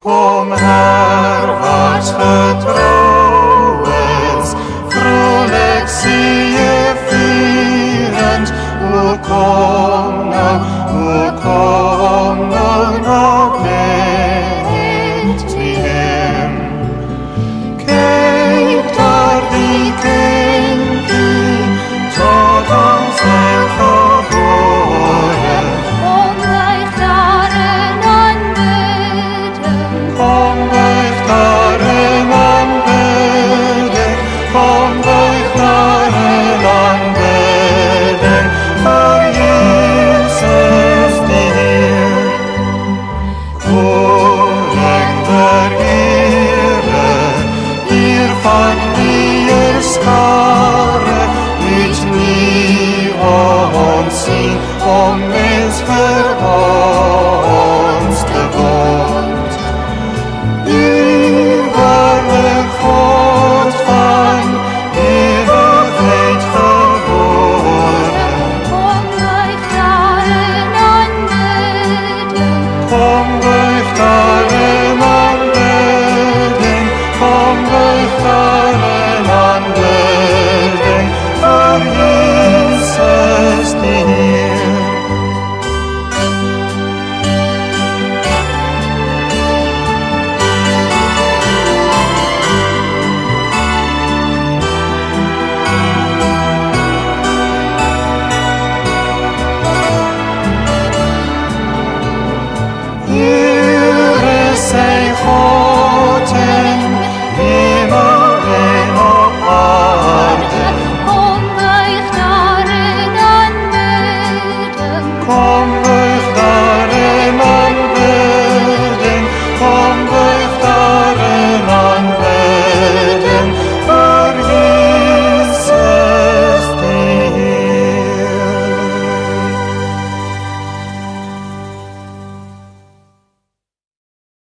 Kom herwaarts vertrouwens, vrolijk zie je vierend. O kom nou naar Bethlehem. Kijk daar die kind die tot ons heeft geboren. Kom buig daarin aanbidden. Kom buig daarin aanbidden. Kom buig daarin aanbidden. Voor Jezus die Heer. Koning der Heere, hier van hier schare, uit niemand zien, om mens voor ons te word. U waarlijk God van eeuwigheid geboren. Kom buig daarin aanbidden. Kom buig daar